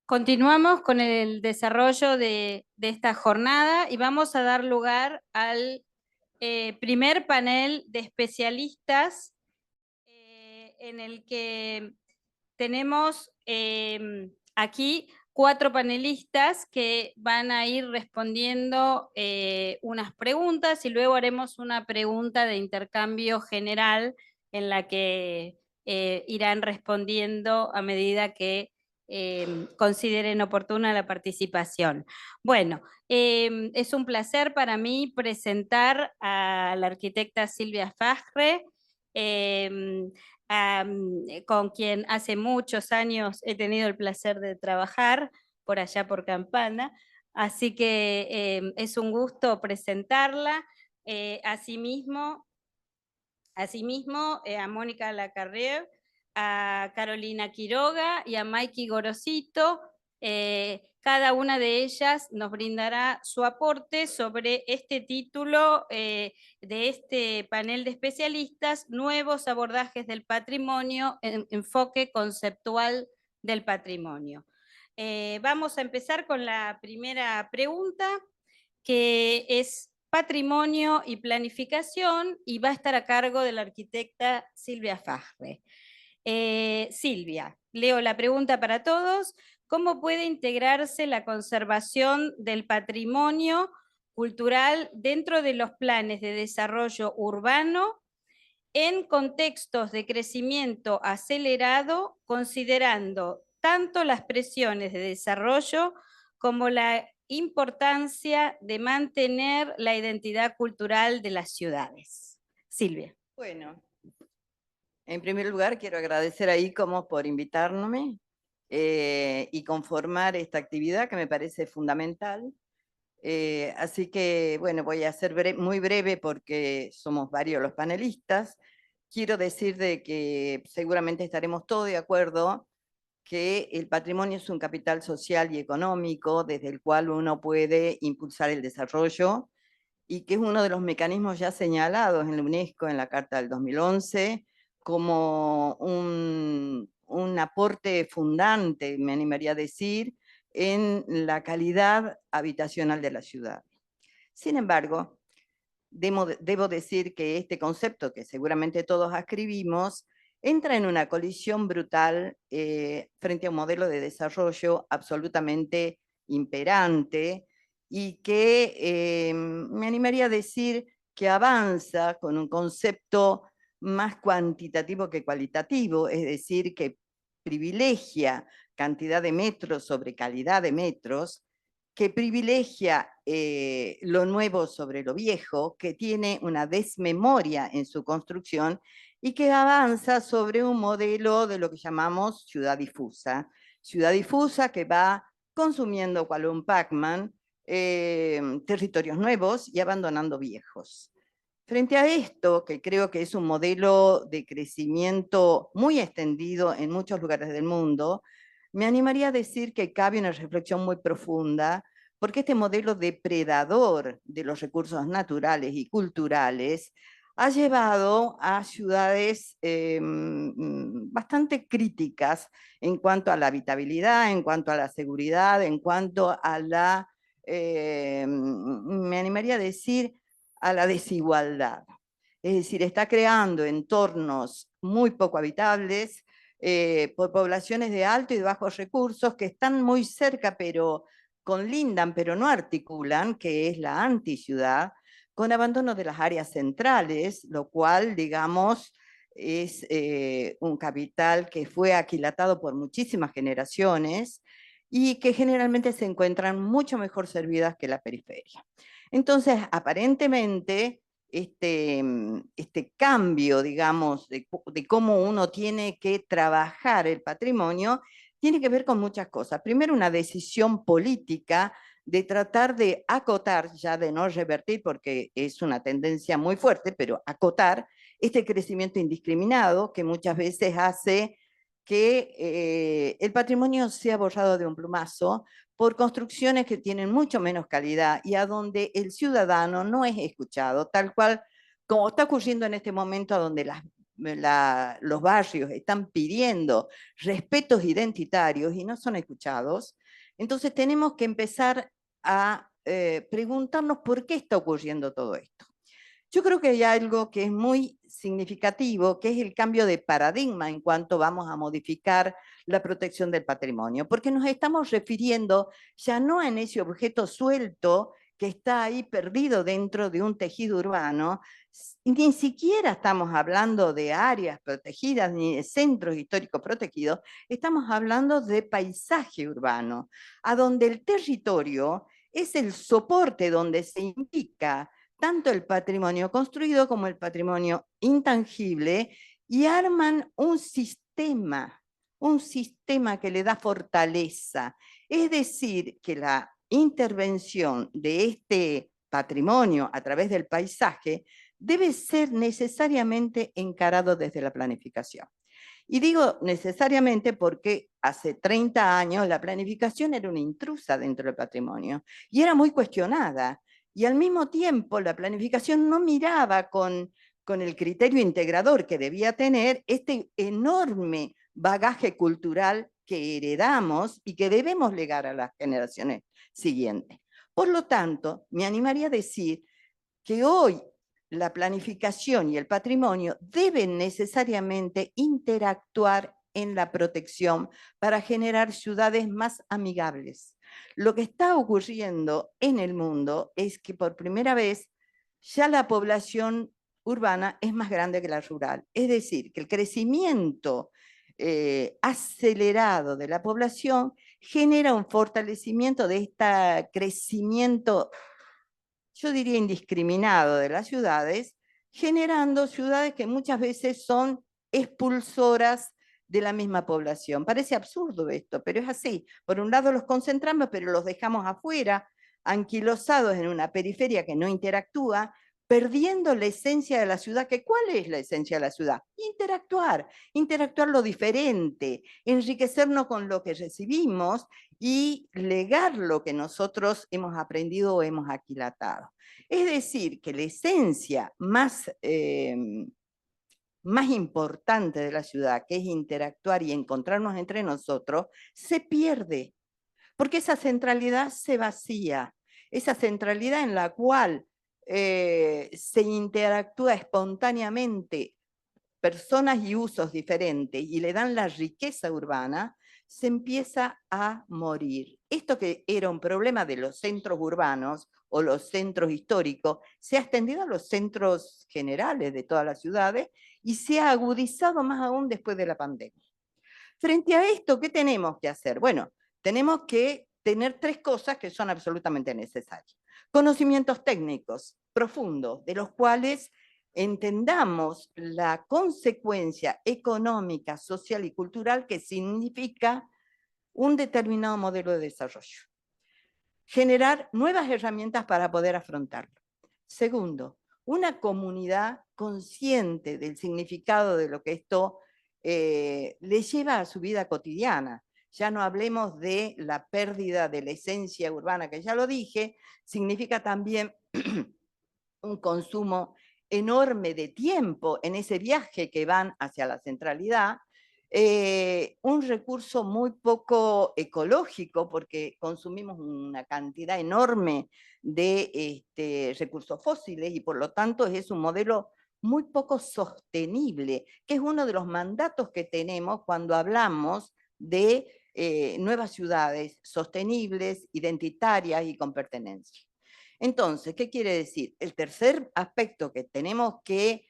Continuamos con el desarrollo de esta jornada y vamos a dar lugar al primer panel de especialistas en el que tenemos aquí 4 panelistas que van a ir respondiendo unas preguntas y luego haremos una pregunta de intercambio general en la que irán respondiendo a medida que consideren oportuna la participación. Bueno, es un placer para mí presentar a la arquitecta Silvia Fajre, con quien hace muchos años he tenido el placer de trabajar por allá por Campana. Así que es un gusto presentarla. Asimismo, a Mónica Lacarrière, a Carolina Quiroga y a Maiki Gorosito. Cada una de ellas nos brindará su aporte sobre este título de este panel de especialistas, Nuevos abordajes del patrimonio, enfoque conceptual del patrimonio. Vamos a empezar con la primera pregunta, que es patrimonio y planificación, y va a estar a cargo de la arquitecta Silvia Fajre. Silvia, leo la pregunta para todos. ¿Cómo puede integrarse la conservación del patrimonio cultural dentro de los planes de desarrollo urbano en contextos de crecimiento acelerado, considerando tanto las presiones de desarrollo como la importancia de mantener la identidad cultural de las ciudades? Silvia. Bueno, en primer lugar quiero agradecer a ICOMOS por invitarme y conformar esta actividad que me parece fundamental. Así que, bueno, voy a ser muy breve porque somos varios los panelistas. Quiero decir de que seguramente estaremos todos de acuerdo que el patrimonio es un capital social y económico desde el cual uno puede impulsar el desarrollo y que es uno de los mecanismos ya señalados en la UNESCO en la Carta del 2011 como un aporte fundante, me animaría a decir, en la calidad habitacional de la ciudad. Sin embargo, debo decir que este concepto, que seguramente todos ascribimos, entra en una colisión brutal frente a un modelo de desarrollo absolutamente imperante y que me animaría a decir que avanza con un concepto más cuantitativo que cualitativo, es decir, que privilegia cantidad de metros sobre calidad de metros, que privilegia lo nuevo sobre lo viejo, que tiene una desmemoria en su construcción y que avanza sobre un modelo de lo que llamamos ciudad difusa que va consumiendo cual un Pac-Man territorios nuevos y abandonando viejos. Frente a esto, que creo que es un modelo de crecimiento muy extendido en muchos lugares del mundo, me animaría a decir que cabe una reflexión muy profunda, porque este modelo depredador de los recursos naturales y culturales ha llevado a ciudades bastante críticas en cuanto a la habitabilidad, en cuanto a la seguridad, en cuanto a la, me animaría a decir, a la desigualdad. Es decir, está creando entornos muy poco habitables por poblaciones de alto y de bajos recursos que están muy cerca, pero conlindan, pero no articulan, que es la anticiudad, con abandono de las áreas centrales, lo cual, digamos, es un capital que fue aquilatado por muchísimas generaciones y que generalmente se encuentran mucho mejor servidas que la periferia. Entonces, aparentemente, este cambio, digamos, de cómo uno tiene que trabajar el patrimonio, tiene que ver con muchas cosas. Primero, una decisión política de tratar de acotar, ya de no revertir, porque es una tendencia muy fuerte, pero acotar este crecimiento indiscriminado que muchas veces hace que el patrimonio sea borrado de un plumazo por construcciones que tienen mucho menos calidad y a donde el ciudadano no es escuchado, tal cual como está ocurriendo en este momento, a donde las los barrios están pidiendo respetos identitarios y no son escuchados, entonces tenemos que empezar a preguntarnos por qué está ocurriendo todo esto. Yo creo que hay algo que es muy significativo, que es el cambio de paradigma en cuanto vamos a modificar la protección del patrimonio, porque nos estamos refiriendo ya no en ese objeto suelto que está ahí perdido dentro de un tejido urbano, ni siquiera estamos hablando de áreas protegidas ni de centros históricos protegidos, estamos hablando de paisaje urbano, a donde el territorio es el soporte donde se indica tanto el patrimonio construido como el patrimonio intangible, y arman un sistema que le da fortaleza. Es decir, que la intervención de este patrimonio a través del paisaje debe ser necesariamente encarado desde la planificación. Y digo necesariamente porque hace 30 años la planificación era una intrusa dentro del patrimonio y era muy cuestionada. Y al mismo tiempo la planificación no miraba con el criterio integrador que debía tener este enorme bagaje cultural que heredamos y que debemos legar a las generaciones siguientes. Por lo tanto, me animaría a decir que hoy la planificación y el patrimonio deben necesariamente interactuar en la protección para generar ciudades más amigables. Lo que está ocurriendo en el mundo es que por primera vez ya la población urbana es más grande que la rural. Es decir, que el crecimiento acelerado de la población genera un fortalecimiento de este crecimiento, yo diría indiscriminado, de las ciudades, generando ciudades que muchas veces son expulsoras de la misma población. Parece absurdo esto, pero es así. Por un lado los concentramos, pero los dejamos afuera, anquilosados en una periferia que no interactúa, perdiendo la esencia de la ciudad. Que ¿cuál es la esencia de la ciudad? Interactuar lo diferente, enriquecernos con lo que recibimos y legar lo que nosotros hemos aprendido o hemos aquilatado. Es decir, que la esencia más importante de la ciudad, que es interactuar y encontrarnos entre nosotros, se pierde, porque esa centralidad se vacía, esa centralidad en la cual se interactúa espontáneamente personas y usos diferentes y le dan la riqueza urbana, se empieza a morir. Esto que era un problema de los centros urbanos o los centros históricos, se ha extendido a los centros generales de todas las ciudades y se ha agudizado más aún después de la pandemia. Frente a esto, ¿qué tenemos que hacer? Bueno, tenemos que tener 3 cosas que son absolutamente necesarias. Conocimientos técnicos profundos, de los cuales entendamos la consecuencia económica, social y cultural que significa un determinado modelo de desarrollo. Generar nuevas herramientas para poder afrontarlo. Segundo, una comunidad consciente del significado de lo que esto le lleva a su vida cotidiana. Ya no hablemos de la pérdida de la esencia urbana, que ya lo dije, significa también un consumo enorme de tiempo en ese viaje que van hacia la centralidad, un recurso muy poco ecológico porque consumimos una cantidad enorme de recursos fósiles y por lo tanto es un modelo muy poco sostenible, que es uno de los mandatos que tenemos cuando hablamos de nuevas ciudades sostenibles, identitarias y con pertenencia. Entonces, ¿qué quiere decir? El tercer aspecto que tenemos que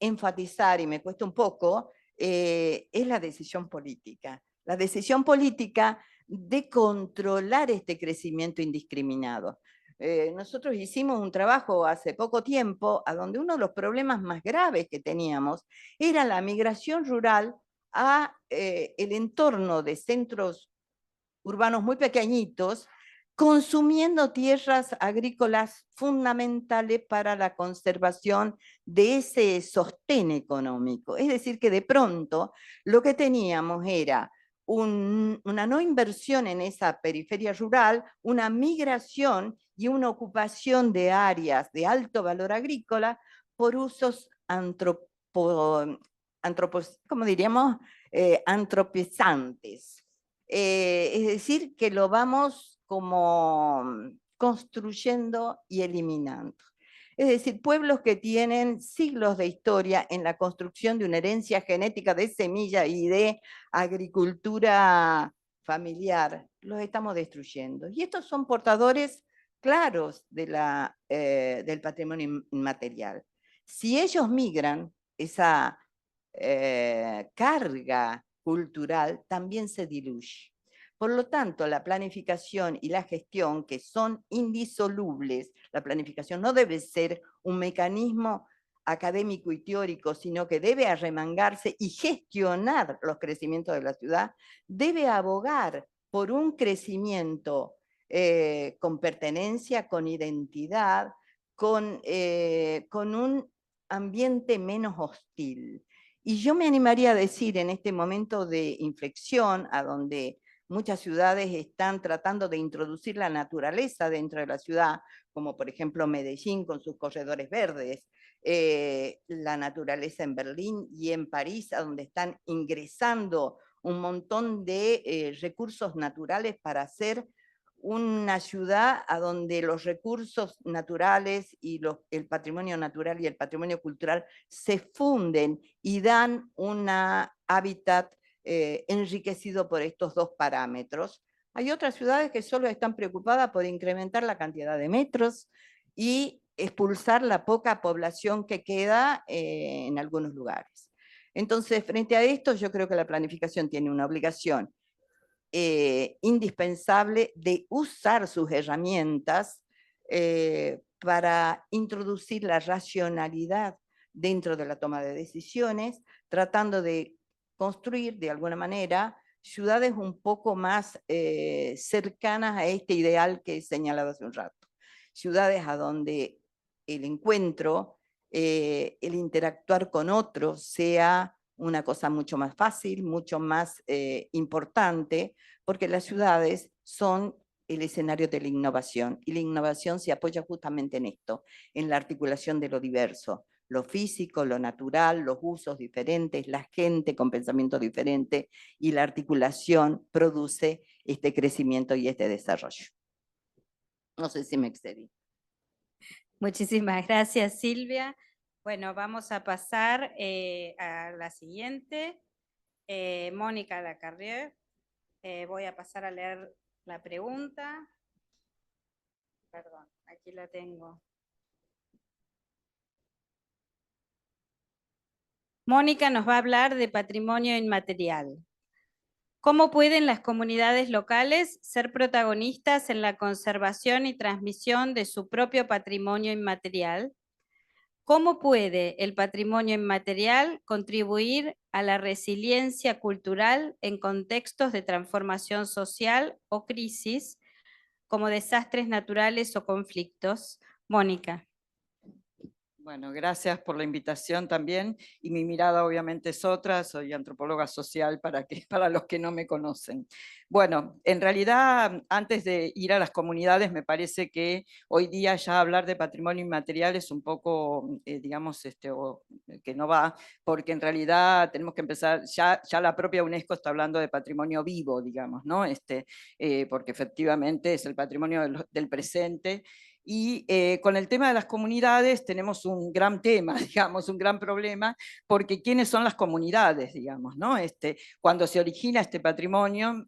enfatizar, y me cuesta un poco, es la decisión política. La decisión política de controlar este crecimiento indiscriminado. Nosotros hicimos un trabajo hace poco tiempo a donde uno de los problemas más graves que teníamos era la migración rural a el entorno de centros urbanos muy pequeñitos, consumiendo tierras agrícolas fundamentales para la conservación de ese sostén económico. Es decir, que de pronto lo que teníamos era una no inversión en esa periferia rural, una migración y una ocupación de áreas de alto valor agrícola por usos ¿cómo diríamos? Antropizantes. Es decir, que lo vamos como construyendo y eliminando. Es decir, pueblos que tienen siglos de historia en la construcción de una herencia genética de semilla y de agricultura familiar, los estamos destruyendo. Y estos son portadores claros de del patrimonio inmaterial. Si ellos migran, esa carga cultural también se diluye. Por lo tanto, la planificación y la gestión, que son indisolubles, la planificación no debe ser un mecanismo académico y teórico, sino que debe arremangarse y gestionar los crecimientos de la ciudad, debe abogar por un crecimiento con pertenencia, con identidad, con un ambiente menos hostil. Y yo me animaría a decir en este momento de inflexión, a donde muchas ciudades están tratando de introducir la naturaleza dentro de la ciudad, como por ejemplo Medellín con sus corredores verdes, la naturaleza en Berlín y en París, a donde están ingresando un montón de recursos naturales para hacer una ciudad a donde los recursos naturales y el patrimonio natural y el patrimonio cultural se funden y dan un hábitat enriquecido por estos dos parámetros. Hay otras ciudades que solo están preocupadas por incrementar la cantidad de metros y expulsar la poca población que queda en algunos lugares. Entonces, frente a esto, yo creo que la planificación tiene una obligación indispensable de usar sus herramientas para introducir la racionalidad dentro de la toma de decisiones, tratando de construir de alguna manera ciudades un poco más cercanas a este ideal que he señalado hace un rato. Ciudades a donde el encuentro, el interactuar con otros sea una cosa mucho más fácil, mucho más importante, porque las ciudades son el escenario de la innovación, y la innovación se apoya justamente en esto, en la articulación de lo diverso, lo físico, lo natural, los usos diferentes, la gente con pensamiento diferente, y la articulación produce este crecimiento y este desarrollo. No sé si me excedí. Muchísimas gracias, Silvia. Bueno, vamos a pasar a la siguiente. Mónica Lacarrière. Voy a pasar a leer la pregunta. Perdón, aquí la tengo. Mónica nos va a hablar de patrimonio inmaterial. ¿Cómo pueden las comunidades locales ser protagonistas en la conservación y transmisión de su propio patrimonio inmaterial? ¿Cómo puede el patrimonio inmaterial contribuir a la resiliencia cultural en contextos de transformación social o crisis, como desastres naturales o conflictos? Mónica. Bueno, gracias por la invitación también, y mi mirada obviamente es otra, soy antropóloga social para los que no me conocen. Bueno, en realidad, antes de ir a las comunidades, me parece que hoy día ya hablar de patrimonio inmaterial es un poco, digamos, que no va, porque en realidad tenemos que empezar, ya la propia UNESCO está hablando de patrimonio vivo, digamos, ¿no? Porque efectivamente es el patrimonio del presente. Y con el tema de las comunidades tenemos un gran tema, digamos, un gran problema, porque ¿quiénes son las comunidades, digamos, ¿no? Cuando se origina este patrimonio,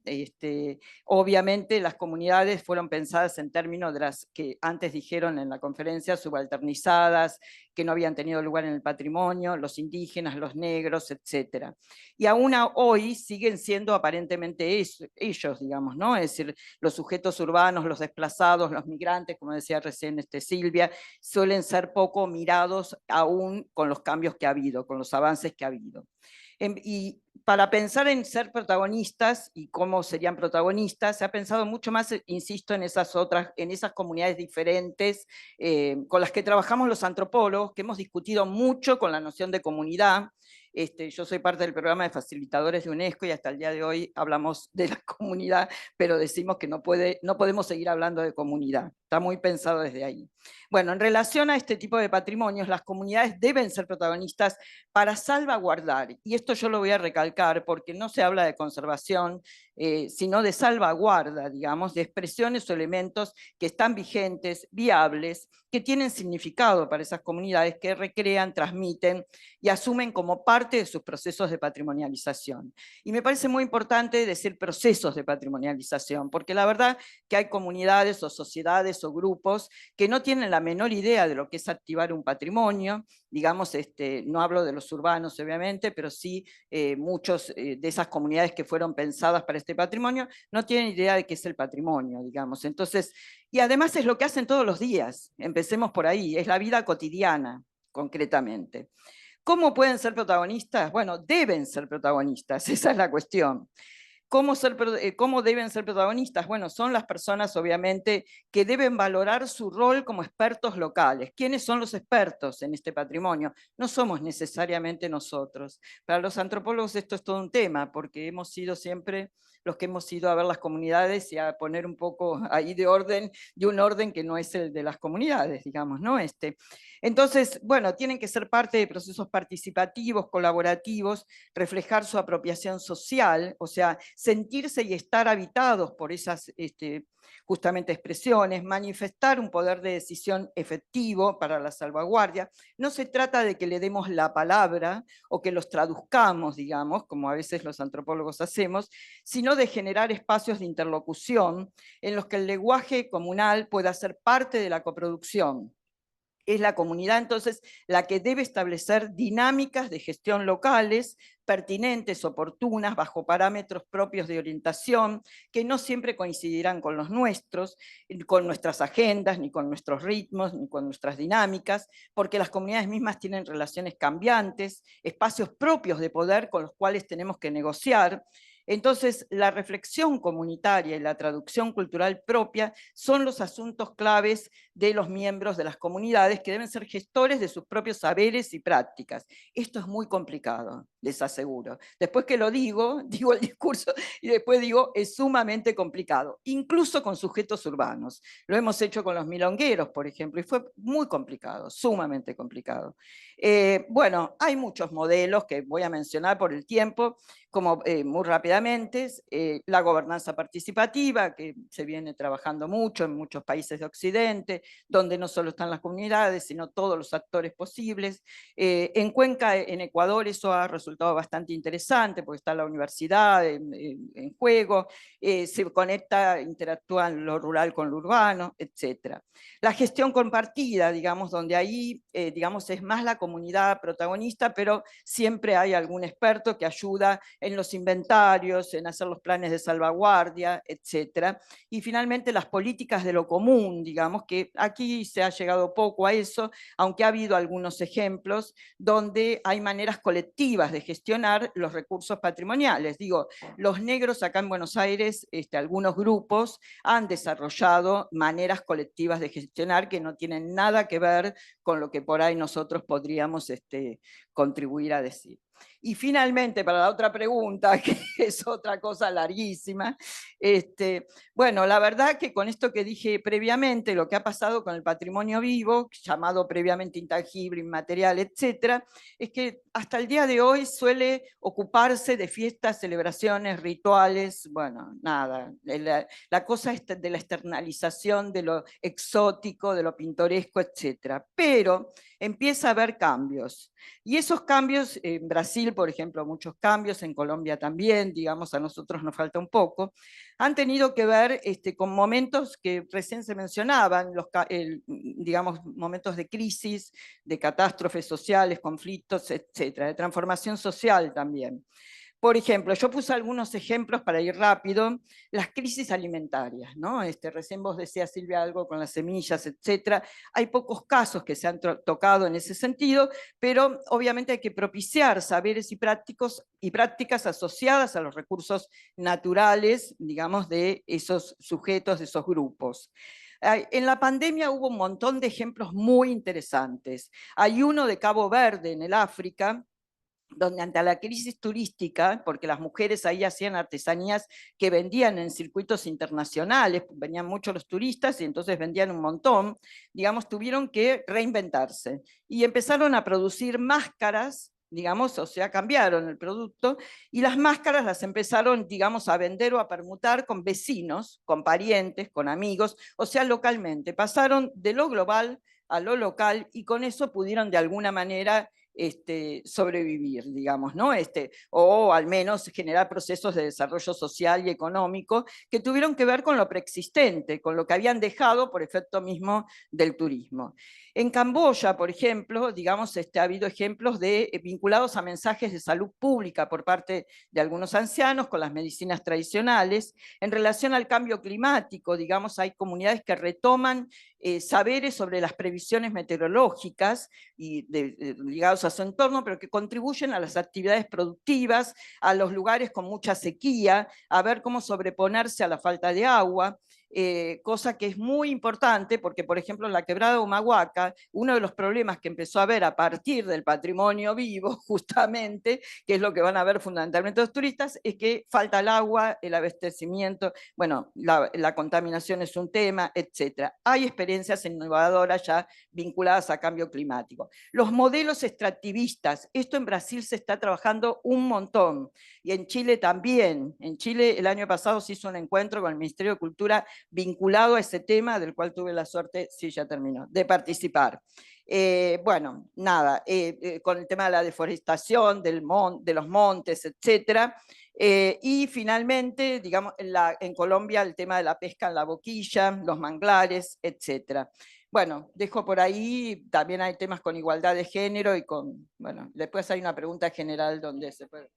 obviamente las comunidades fueron pensadas en términos de las que antes dijeron en la conferencia, subalternizadas, que no habían tenido lugar en el patrimonio, los indígenas, los negros, etc. Y aún hoy siguen siendo aparentemente ellos, digamos, ¿no? Es decir, los sujetos urbanos, los desplazados, los migrantes, como decía recién Silvia, suelen ser poco mirados aún con los cambios que ha habido, con los avances que ha habido. Y para pensar en ser protagonistas y cómo serían protagonistas, se ha pensado mucho más, insisto, en esas comunidades diferentes con las que trabajamos los antropólogos, que hemos discutido mucho con la noción de comunidad. Yo soy parte del programa de facilitadores de UNESCO y hasta el día de hoy hablamos de la comunidad, pero decimos que no podemos seguir hablando de comunidad. está muy pensado desde ahí. Bueno, en relación a este tipo de patrimonios, las comunidades deben ser protagonistas para salvaguardar, y esto yo lo voy a recalcar porque no se habla de conservación, sino de salvaguarda, digamos, de expresiones o elementos que están vigentes, viables, que tienen significado para esas comunidades, que recrean, transmiten y asumen como parte de sus procesos de patrimonialización. Y me parece muy importante decir procesos de patrimonialización, porque la verdad que hay comunidades o sociedades o grupos que no tienen la menor idea de lo que es activar un patrimonio, digamos, no hablo de los urbanos obviamente, pero sí muchos de esas comunidades que fueron pensadas para este patrimonio no tienen idea de qué es el patrimonio, digamos. Entonces, y además es lo que hacen todos los días, empecemos por ahí, es la vida cotidiana, concretamente. ¿Cómo pueden ser protagonistas? Bueno, deben ser protagonistas, esa es la cuestión. ¿Cómo deben ser protagonistas? Bueno, son las personas, obviamente, que deben valorar su rol como expertos locales. ¿Quiénes son los expertos en este patrimonio? No somos necesariamente nosotros. Para los antropólogos esto es todo un tema, porque hemos sido siempre los que hemos ido a ver las comunidades y a poner un poco ahí de orden, de un orden que no es el de las comunidades, digamos, ¿no? Entonces, bueno, tienen que ser parte de procesos participativos, colaborativos, reflejar su apropiación social, o sea, sentirse y estar habitados por esas justamente expresiones, manifestar un poder de decisión efectivo para la salvaguardia. No se trata de que le demos la palabra o que los traduzcamos, digamos, como a veces los antropólogos hacemos, sino de generar espacios de interlocución en los que el lenguaje comunal pueda ser parte de la coproducción. Es la comunidad entonces la que debe establecer dinámicas de gestión locales, pertinentes, oportunas, bajo parámetros propios de orientación, que no siempre coincidirán con los nuestros, con nuestras agendas, ni con nuestros ritmos, ni con nuestras dinámicas, porque las comunidades mismas tienen relaciones cambiantes, espacios propios de poder con los cuales tenemos que negociar. Entonces, la reflexión comunitaria y la traducción cultural propia son los asuntos claves de los miembros de las comunidades, que deben ser gestores de sus propios saberes y prácticas. Esto es muy complicado, les aseguro. Después que lo digo el discurso y después digo, es sumamente complicado, incluso con sujetos urbanos. Lo hemos hecho con los milongueros, por ejemplo, y fue muy complicado, sumamente complicado. Bueno, hay muchos modelos que voy a mencionar por el tiempo, como muy rápidamente, la gobernanza participativa, que se viene trabajando mucho en muchos países de Occidente, donde no solo están las comunidades, sino todos los actores posibles. En Cuenca, en Ecuador, eso ha resultado bastante interesante, porque está la universidad en juego, se conecta, interactúa lo rural con lo urbano, etc. La gestión compartida, digamos, donde ahí, digamos, es más la comunidad protagonista, pero siempre hay algún experto que ayuda en los inventarios, en hacer los planes de salvaguardia, etc. Y finalmente las políticas de lo común, digamos, que aquí se ha llegado poco a eso, aunque ha habido algunos ejemplos donde hay maneras colectivas de gestionar los recursos patrimoniales. Digo, los negros acá en Buenos Aires, algunos grupos han desarrollado maneras colectivas de gestionar que no tienen nada que ver con lo que por ahí nosotros podríamos contribuir a decir. Y finalmente, para la otra pregunta, que es otra cosa larguísima, bueno, la verdad que con esto que dije previamente, lo que ha pasado con el patrimonio vivo, llamado previamente intangible, inmaterial, etcétera, es que hasta el día de hoy suele ocuparse de fiestas, celebraciones, rituales, bueno, nada, la cosa es de la externalización de lo exótico, de lo pintoresco, etcétera. Pero empieza a haber cambios. Y esos cambios, en Brasil, por ejemplo, muchos cambios, en Colombia también, digamos, a nosotros nos falta un poco, han tenido que ver con momentos que recién se mencionaban, digamos, momentos de crisis, de catástrofes sociales, conflictos, etcétera, de transformación social también. Por ejemplo, yo puse algunos ejemplos para ir rápido, las crisis alimentarias, ¿no? Recién vos decías, Silvia, algo con las semillas, etcétera. Hay pocos casos que se han tocado en ese sentido, pero obviamente hay que propiciar saberes y prácticas asociadas a los recursos naturales, digamos, de esos sujetos, de esos grupos. En la pandemia hubo un montón de ejemplos muy interesantes. Hay uno de Cabo Verde, en el África, donde ante la crisis turística, porque las mujeres ahí hacían artesanías que vendían en circuitos internacionales, venían muchos los turistas y entonces vendían un montón, digamos, tuvieron que reinventarse y empezaron a producir máscaras, digamos, o sea, cambiaron el producto y las máscaras las empezaron, digamos, a vender o a permutar con vecinos, con parientes, con amigos, o sea, localmente. Pasaron de lo global a lo local y con eso pudieron de alguna manera sobrevivir, digamos, ¿no? O al menos generar procesos de desarrollo social y económico que tuvieron que ver con lo preexistente, con lo que habían dejado por efecto mismo del turismo. En Camboya, por ejemplo, digamos, ha habido ejemplos vinculados a mensajes de salud pública por parte de algunos ancianos con las medicinas tradicionales. En relación al cambio climático, digamos, hay comunidades que retoman saberes sobre las previsiones meteorológicas y ligados a su entorno, pero que contribuyen a las actividades productivas, a los lugares con mucha sequía, a ver cómo sobreponerse a la falta de agua. Cosa que es muy importante porque, por ejemplo, en la quebrada de Humahuaca, uno de los problemas que empezó a ver a partir del patrimonio vivo, justamente, que es lo que van a ver fundamentalmente los turistas, es que falta el agua, el abastecimiento, bueno, la contaminación es un tema, etc. Hay experiencias innovadoras ya vinculadas a cambio climático. Los modelos extractivistas, esto en Brasil se está trabajando un montón, y en Chile también. En Chile el año pasado se hizo un encuentro con el Ministerio de Cultura vinculado a ese tema, del cual tuve la suerte, sí, ya terminó, de participar. Bueno, nada, con el tema de la deforestación, de los montes, etcétera. Y finalmente, digamos, en Colombia el tema de la pesca en la boquilla, los manglares, etcétera. Bueno, dejo por ahí, también hay temas con igualdad de género y con, bueno, después hay una pregunta general donde se puede...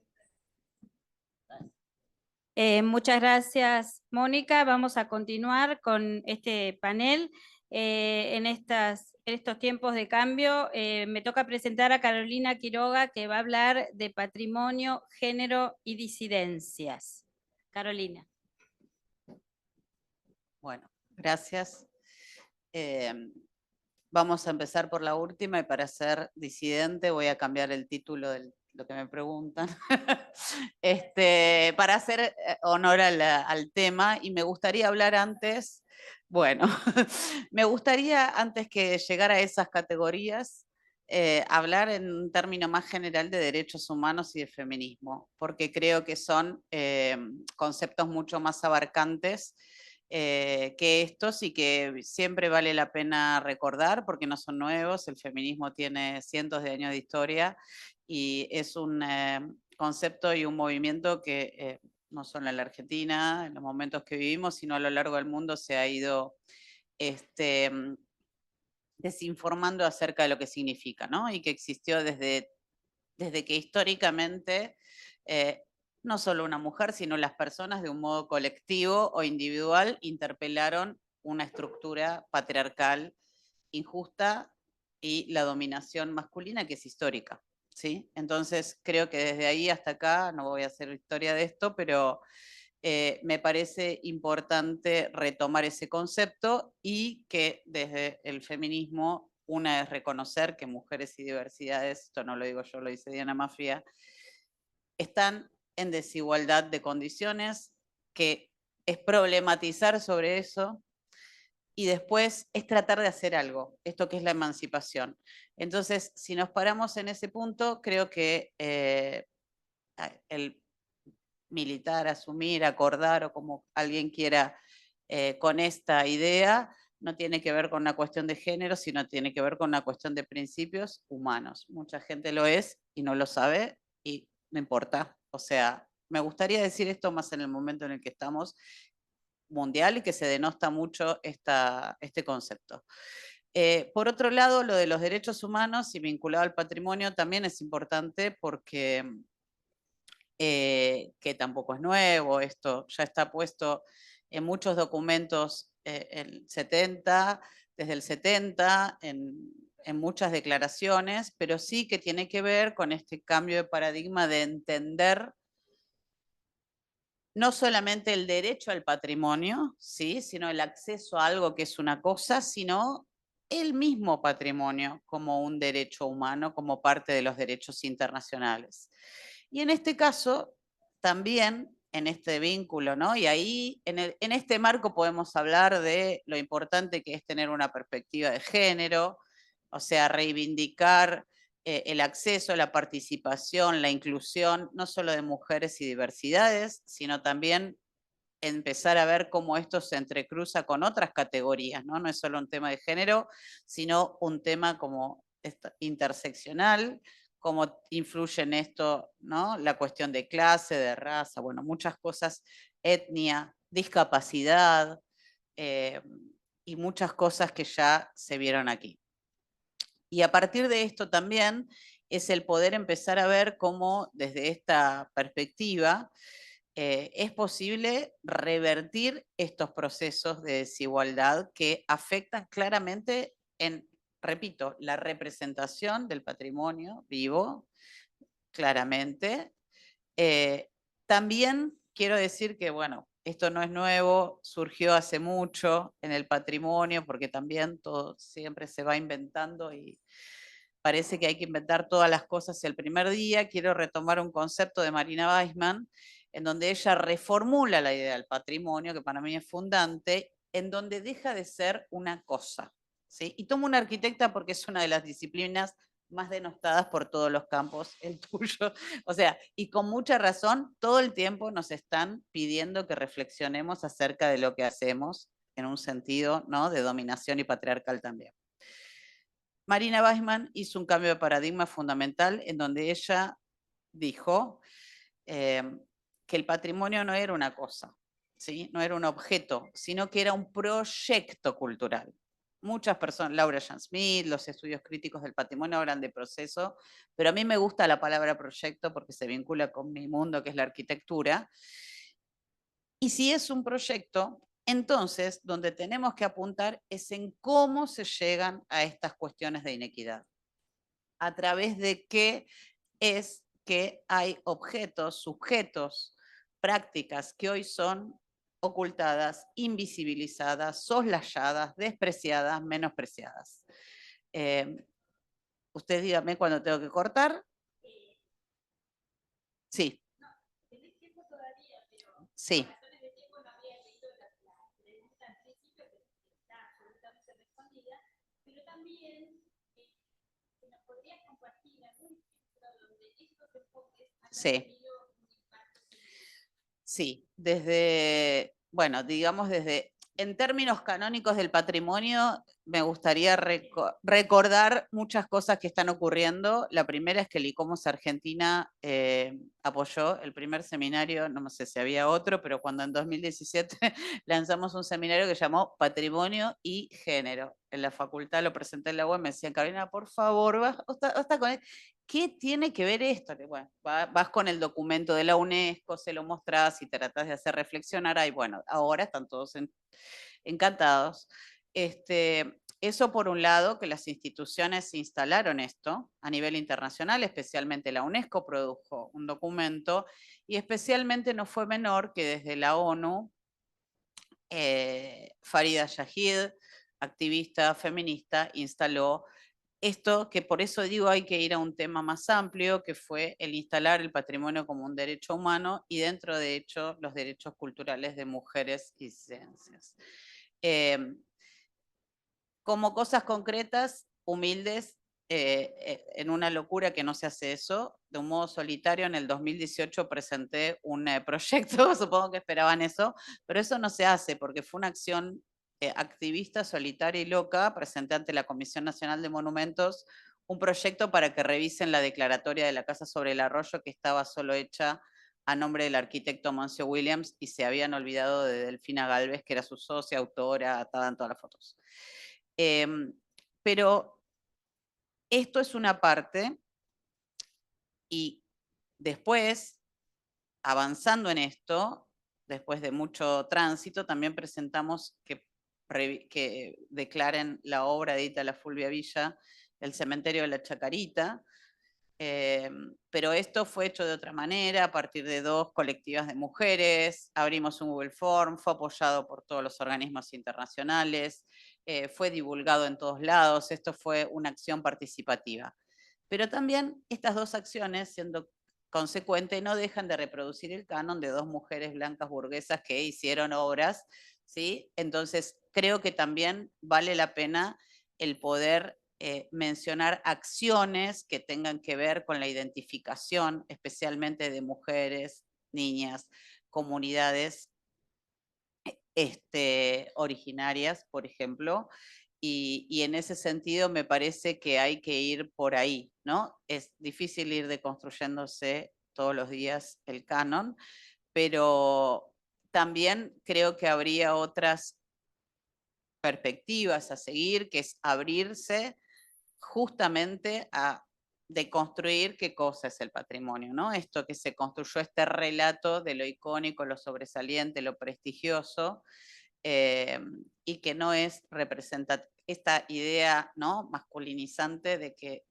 Muchas gracias, Mónica. Vamos a continuar con este panel. En estos tiempos de cambio, me toca presentar a Carolina Quiroga, que va a hablar de patrimonio, género y disidencias. Carolina. Bueno, gracias. Vamos a empezar por la última y para ser disidente voy a cambiar el título de lo que me preguntan para hacer honor al tema, y me gustaría hablar antes, bueno, me gustaría antes que llegar a esas categorías hablar en un término más general de derechos humanos y de feminismo, porque creo que son conceptos mucho más abarcantes que estos y que siempre vale la pena recordar porque no son nuevos. El feminismo tiene cientos de años de historia y es un concepto y un movimiento que no solo en la Argentina, en los momentos que vivimos, sino a lo largo del mundo se ha ido desinformando acerca de lo que significa, ¿no? Y que existió desde que históricamente no solo una mujer, sino las personas de un modo colectivo o individual interpelaron una estructura patriarcal injusta y la dominación masculina que es histórica, ¿sí? Entonces creo que desde ahí hasta acá, no voy a hacer historia de esto, pero me parece importante retomar ese concepto y que desde el feminismo una es reconocer que mujeres y diversidades, esto no lo digo yo, lo dice Diana Mafia, están en desigualdad de condiciones, que es problematizar sobre eso y después es tratar de hacer algo, esto que es la emancipación. Entonces, si nos paramos en ese punto, creo que el militar, asumir, acordar o como alguien quiera con esta idea, no tiene que ver con una cuestión de género, sino tiene que ver con una cuestión de principios humanos. Mucha gente lo es y no lo sabe y no importa. O sea, me gustaría decir esto más en el momento en el que estamos mundial y que se denosta mucho este concepto. Por otro lado, lo de los derechos humanos y vinculado al patrimonio también es importante porque que tampoco es nuevo, esto ya está puesto en muchos documentos desde el 70, en muchas declaraciones, pero sí que tiene que ver con este cambio de paradigma de entender no solamente el derecho al patrimonio, ¿sí? Sino el acceso a algo que es una cosa, sino el mismo patrimonio como un derecho humano, como parte de los derechos internacionales. Y en este caso, también en este vínculo, ¿no? Y ahí, en este marco podemos hablar de lo importante que es tener una perspectiva de género, o sea, reivindicar el acceso, la participación, la inclusión, no solo de mujeres y diversidades, sino también empezar a ver cómo esto se entrecruza con otras categorías, ¿no? No es solo un tema de género, sino un tema como interseccional, cómo influye en esto, ¿no? La cuestión de clase, de raza, bueno, muchas cosas, etnia, discapacidad, y muchas cosas que ya se vieron aquí. Y a partir de esto también es el poder empezar a ver cómo desde esta perspectiva es posible revertir estos procesos de desigualdad que afectan claramente en, repito, la representación del patrimonio vivo, claramente. También quiero decir que, bueno, esto no es nuevo, surgió hace mucho en el patrimonio, porque también todo siempre se va inventando y parece que hay que inventar todas las cosas el primer día. Quiero retomar un concepto de Marina Weissman, en donde ella reformula la idea del patrimonio, que para mí es fundante, en donde deja de ser una cosa, ¿sí? Y tomo una arquitecta porque es una de las disciplinas más denostadas por todos los campos, el tuyo. O sea, y con mucha razón, todo el tiempo nos están pidiendo que reflexionemos acerca de lo que hacemos en un sentido, ¿no?, de dominación y patriarcal también. Marina Weissman hizo un cambio de paradigma fundamental en donde ella dijo que el patrimonio no era una cosa, ¿sí? No era un objeto, sino que era un proyecto cultural. Muchas personas, Laura Jean Smith, los estudios críticos del patrimonio hablan de proceso, pero a mí me gusta la palabra proyecto porque se vincula con mi mundo, que es la arquitectura. Y si es un proyecto, entonces donde tenemos que apuntar es en cómo se llegan a estas cuestiones de inequidad. A través de qué es que hay objetos, sujetos, prácticas que hoy son ocultadas, invisibilizadas, soslayadas, despreciadas, menospreciadas. Usted dígame cuando tengo que cortar. Sí. Sí. Sí. Sí, desde, bueno, digamos en términos canónicos del patrimonio, me gustaría recordar muchas cosas que están ocurriendo. La primera es que el ICOMOS Argentina apoyó el primer seminario, no sé si había otro, pero cuando en 2017 lanzamos un seminario que llamó Patrimonio y Género. En la facultad lo presenté en la web, me decían, Carolina, por favor, basta con esto. ¿Qué tiene que ver esto? Que bueno, vas con el documento de la UNESCO, se lo mostrás y tratás de hacer reflexionar. Y bueno, ahora están todos encantados. Eso por un lado, que las instituciones instalaron esto a nivel internacional, especialmente la UNESCO produjo un documento y especialmente no fue menor que desde la ONU, Farida Shahid, activista feminista, instaló esto, que por eso digo hay que ir a un tema más amplio, que fue el instalar el patrimonio como un derecho humano y dentro de hecho los derechos culturales de mujeres y ciencias. Como cosas concretas, humildes, en una locura que no se hace eso, de un modo solitario en el 2018 presenté un proyecto, supongo que esperaban eso, pero eso no se hace porque fue una acción activista, solitaria y loca, presenté ante la Comisión Nacional de Monumentos un proyecto para que revisen la declaratoria de la Casa sobre el Arroyo que estaba solo hecha a nombre del arquitecto Moncio Williams y se habían olvidado de Delfina Gálvez, que era su socia, autora, atada en todas las fotos. Pero esto es una parte y después, avanzando en esto, después de mucho tránsito, también presentamos que declaren la obra de Ita La Fulvia Villa, el cementerio de la Chacarita, Pero esto fue hecho de otra manera, a partir de 2 colectivas de mujeres, abrimos un Google Form, fue apoyado por todos los organismos internacionales, fue divulgado en todos lados, esto fue una acción participativa. Pero también estas 2 acciones, siendo consecuentes, no dejan de reproducir el canon de 2 mujeres blancas burguesas que hicieron obras, ¿sí? Entonces, creo que también vale la pena el poder mencionar acciones que tengan que ver con la identificación, especialmente de mujeres, niñas, comunidades originarias, por ejemplo, y en ese sentido me parece que hay que ir por ahí, ¿no? Es difícil ir deconstruyéndose todos los días el canon, pero también creo que habría otras perspectivas a seguir, que es abrirse justamente a deconstruir qué cosa es el patrimonio, ¿no? Esto que se construyó, este relato de lo icónico, lo sobresaliente, lo prestigioso, y que no es representativo, esta idea, ¿no?, masculinizante de que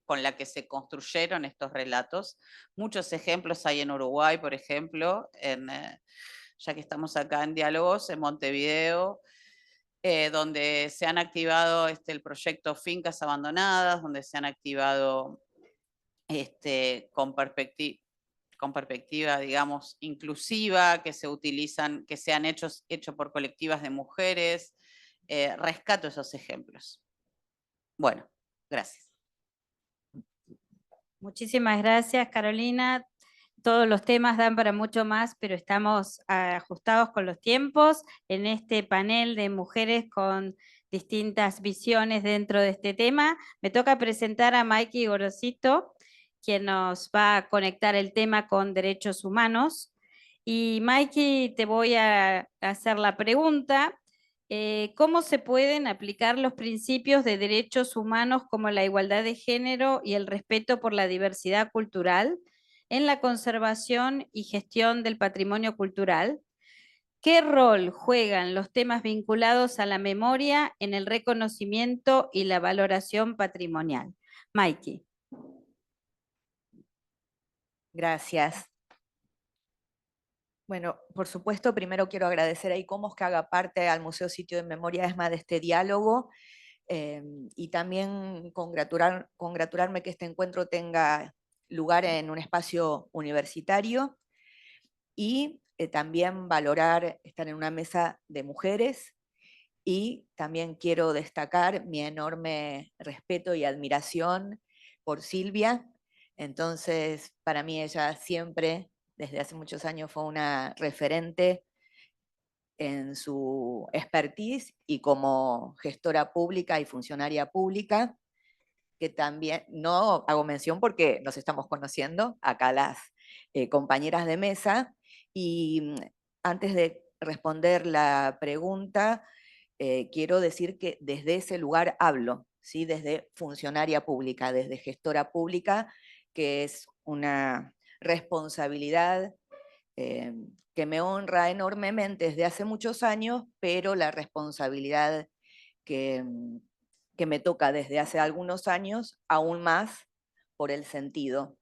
con la que se construyeron estos relatos. Muchos ejemplos hay en Uruguay, por ejemplo, ya que estamos acá en Diálogos, en Montevideo, donde se han activado el proyecto Fincas Abandonadas, donde se han activado con perspectiva, digamos, inclusiva, que se utilizan, que sean hechos por colectivas de mujeres. Rescato esos ejemplos. Bueno, gracias. Muchísimas gracias, Carolina. Todos los temas dan para mucho más, pero estamos ajustados con los tiempos en este panel de mujeres con distintas visiones dentro de este tema. Me toca presentar a Maiki Gorosito, quien nos va a conectar el tema con derechos humanos. Y Maiki, te voy a hacer la pregunta. ¿Cómo se pueden aplicar los principios de derechos humanos como la igualdad de género y el respeto por la diversidad cultural en la conservación y gestión del patrimonio cultural? ¿Qué rol juegan los temas vinculados a la memoria en el reconocimiento y la valoración patrimonial? Maiki. Gracias. Bueno, por supuesto, primero quiero agradecer a ICOMOS que haga parte al Museo Sitio de Memoria ESMA de este diálogo y también congratularme que este encuentro tenga lugar en un espacio universitario y también valorar estar en una mesa de mujeres, y también quiero destacar mi enorme respeto y admiración por Silvia. Entonces, para mí ella siempre, desde hace muchos años, fue una referente en su expertise y como gestora pública y funcionaria pública, que también, no hago mención porque nos estamos conociendo acá las compañeras de mesa, y antes de responder la pregunta, quiero decir que desde ese lugar hablo, ¿sí? Desde funcionaria pública, desde gestora pública, que es una responsabilidad que me honra enormemente desde hace muchos años, pero la responsabilidad que, que me toca desde hace algunos años, aún más por el sentido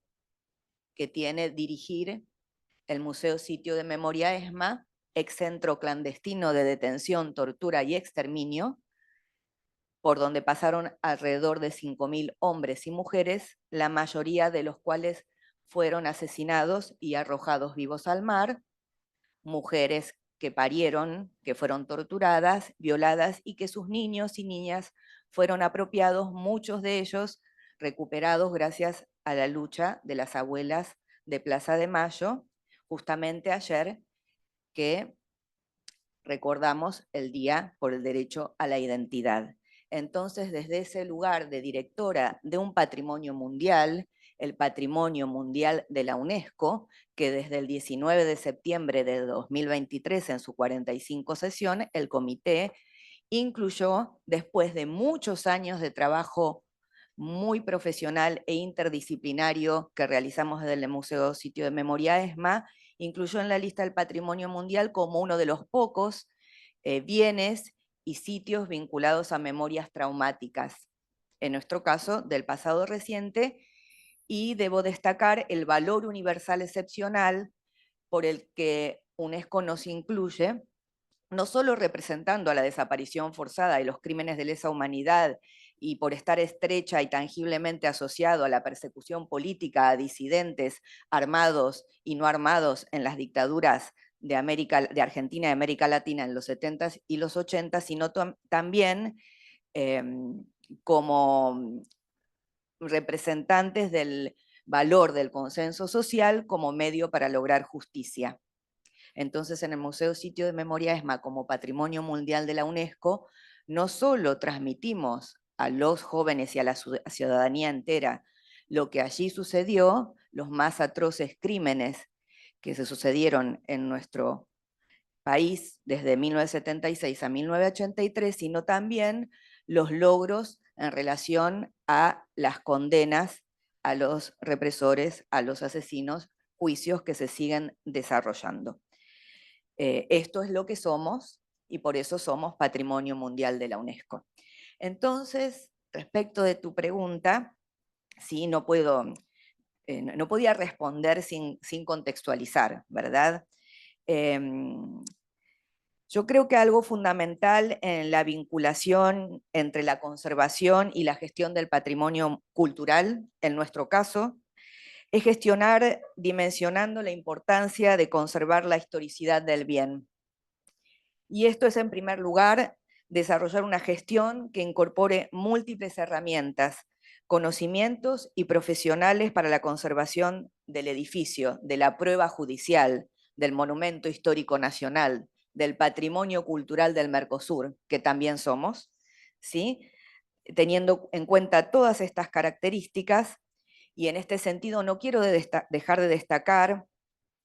que tiene dirigir el Museo Sitio de Memoria ESMA, excentro clandestino de detención, tortura y exterminio, por donde pasaron alrededor de 5.000 hombres y mujeres, la mayoría de los cuales fueron asesinados y arrojados vivos al mar, mujeres que parieron, que fueron torturadas, violadas y que sus niños y niñas fueron apropiados, muchos de ellos recuperados gracias a la lucha de las abuelas de Plaza de Mayo, justamente ayer que recordamos el Día por el Derecho a la Identidad. Entonces, desde ese lugar de directora de un patrimonio mundial, el Patrimonio Mundial de la UNESCO, que desde el 19 de septiembre de 2023, en su 45 sesión, el comité incluyó, después de muchos años de trabajo muy profesional e interdisciplinario que realizamos desde el Museo Sitio de Memoria ESMA, incluyó en la lista del Patrimonio Mundial como uno de los pocos bienes y sitios vinculados a memorias traumáticas, en nuestro caso del pasado reciente, y debo destacar el valor universal excepcional por el que UNESCO nos incluye, no solo representando a la desaparición forzada y los crímenes de lesa humanidad y por estar estrecha y tangiblemente asociado a la persecución política a disidentes armados y no armados en las dictaduras de Argentina y América Latina en los 70s y los 80s, sino también como representantes del valor del consenso social como medio para lograr justicia. Entonces, en el Museo Sitio de Memoria ESMA, como Patrimonio Mundial de la UNESCO, no solo transmitimos a los jóvenes y a la ciudadanía entera lo que allí sucedió, los más atroces crímenes que se sucedieron en nuestro país desde 1976 a 1983, sino también los logros en relación a las condenas a los represores, a los asesinos, juicios que se siguen desarrollando. Esto es lo que somos y por eso somos Patrimonio Mundial de la UNESCO. Entonces, respecto de tu pregunta, sí, no podía responder sin contextualizar, ¿verdad? Yo creo que algo fundamental en la vinculación entre la conservación y la gestión del patrimonio cultural, en nuestro caso, es gestionar dimensionando la importancia de conservar la historicidad del bien. Y esto es, en primer lugar, desarrollar una gestión que incorpore múltiples herramientas, conocimientos y profesionales para la conservación del edificio, de la prueba judicial, del monumento histórico nacional, del patrimonio cultural del Mercosur, que también somos, ¿sí? Teniendo en cuenta todas estas características, y en este sentido no quiero dejar de destacar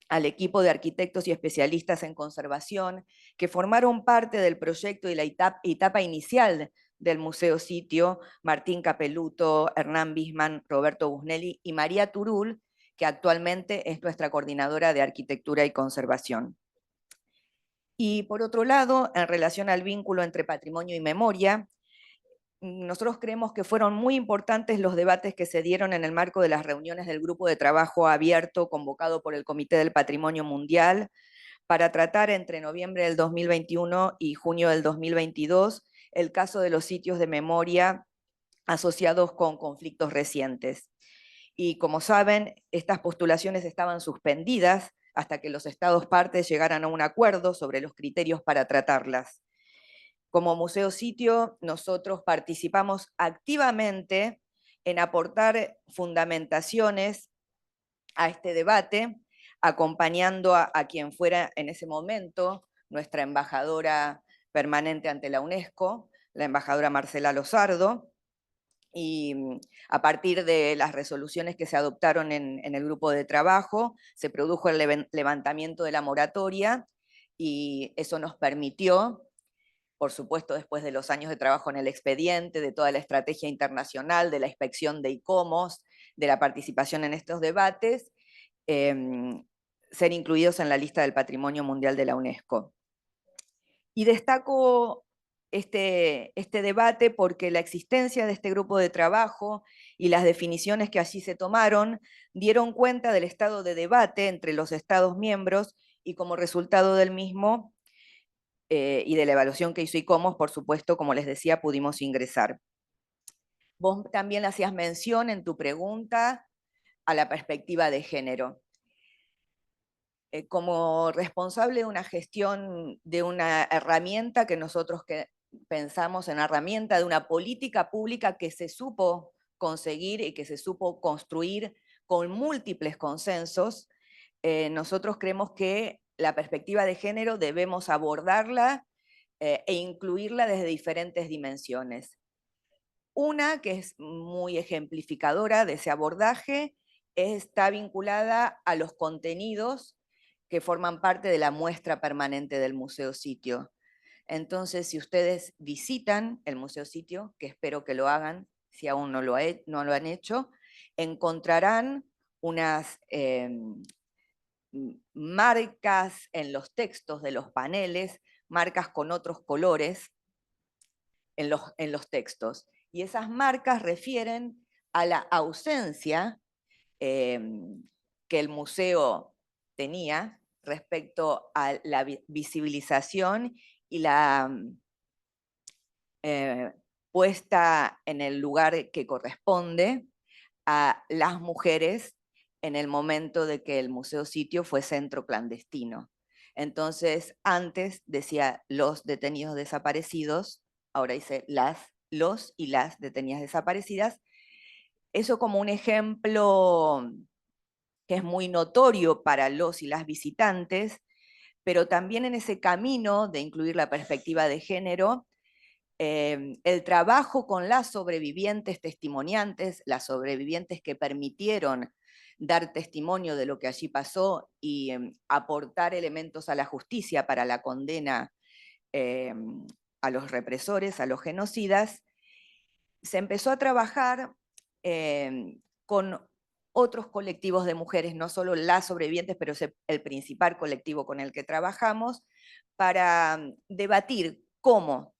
al equipo de arquitectos y especialistas en conservación que formaron parte del proyecto y la etapa inicial del Museo Sitio, Martín Capeluto, Hernán Bisman, Roberto Busnelli y María Turul, que actualmente es nuestra coordinadora de arquitectura y conservación. Y por otro lado, en relación al vínculo entre patrimonio y memoria, nosotros creemos que fueron muy importantes los debates que se dieron en el marco de las reuniones del grupo de trabajo abierto convocado por el Comité del Patrimonio Mundial para tratar entre noviembre del 2021 y junio del 2022 el caso de los sitios de memoria asociados con conflictos recientes. Y como saben, estas postulaciones estaban suspendidas hasta que los estados partes llegaran a un acuerdo sobre los criterios para tratarlas. Como Museo Sitio, nosotros participamos activamente en aportar fundamentaciones a este debate, acompañando a quien fuera en ese momento nuestra embajadora permanente ante la UNESCO, la embajadora Marcela Lozardo, y a partir de las resoluciones que se adoptaron en el grupo de trabajo, se produjo el levantamiento de la moratoria y eso nos permitió, por supuesto, después de los años de trabajo en el expediente, de toda la estrategia internacional, de la inspección de ICOMOS, de la participación en estos debates, ser incluidos en la lista del Patrimonio Mundial de la UNESCO. Y destaco este debate porque la existencia de este grupo de trabajo y las definiciones que allí se tomaron dieron cuenta del estado de debate entre los Estados miembros y como resultado del mismo y de la evaluación que hizo ICOMOS, por supuesto, como les decía, pudimos ingresar. Vos también hacías mención en tu pregunta a la perspectiva de género. Como responsable de una gestión de una herramienta que nosotros pensamos en herramienta de una política pública que se supo conseguir y que se supo construir con múltiples consensos, nosotros creemos que la perspectiva de género debemos abordarla e incluirla desde diferentes dimensiones. Una que es muy ejemplificadora de ese abordaje está vinculada a los contenidos que forman parte de la muestra permanente del Museo Sitio. Entonces, si ustedes visitan el Museo Sitio, que espero que lo hagan, si aún no lo han hecho, encontrarán unas marcas en los textos de los paneles, marcas con otros colores en los textos. Y esas marcas refieren a la ausencia que el museo tenía respecto a la visibilización y la puesta en el lugar que corresponde a las mujeres en el momento de que el museo sitio fue centro clandestino. Entonces, antes decía los detenidos desaparecidos, ahora dice los y las detenidas desaparecidas. Eso como un ejemplo que es muy notorio para los y las visitantes, pero también en ese camino de incluir la perspectiva de género, el trabajo con las sobrevivientes testimoniantes, las sobrevivientes que permitieron dar testimonio de lo que allí pasó y aportar elementos a la justicia para la condena a los represores, a los genocidas, se empezó a trabajar con otros colectivos de mujeres, no solo las sobrevivientes, pero es el principal colectivo con el que trabajamos, para debatir cómo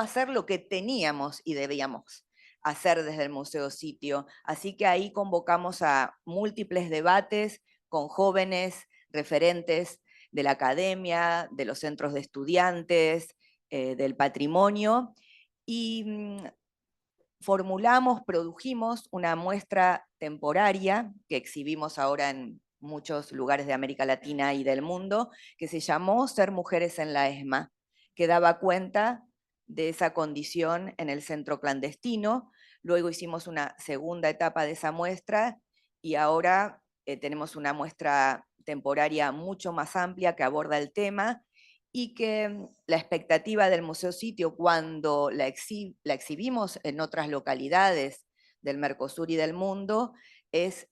hacer lo que teníamos y debíamos hacer desde el Museo Sitio. Así que ahí convocamos a múltiples debates con jóvenes referentes de la academia, de los centros de estudiantes, del patrimonio, y produjimos una muestra temporaria que exhibimos ahora en muchos lugares de América Latina y del mundo, que se llamó Ser Mujeres en la ESMA, que daba cuenta de esa condición en el centro clandestino. Luego hicimos una segunda etapa de esa muestra y ahora tenemos una muestra temporaria mucho más amplia que aborda el tema y que la expectativa del Museo Sitio cuando la exhibimos en otras localidades del Mercosur y del mundo es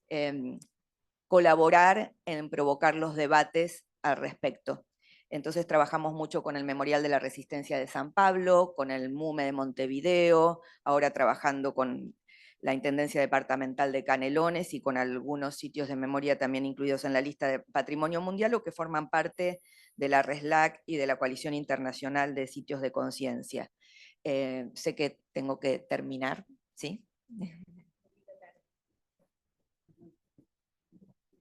colaborar en provocar los debates al respecto. Entonces trabajamos mucho con el Memorial de la Resistencia de San Pablo, con el MUME de Montevideo, ahora trabajando con la Intendencia Departamental de Canelones y con algunos sitios de memoria también incluidos en la lista de Patrimonio Mundial o que forman parte de la RESLAC y de la Coalición Internacional de Sitios de Conciencia. Sé que tengo que terminar, ¿sí?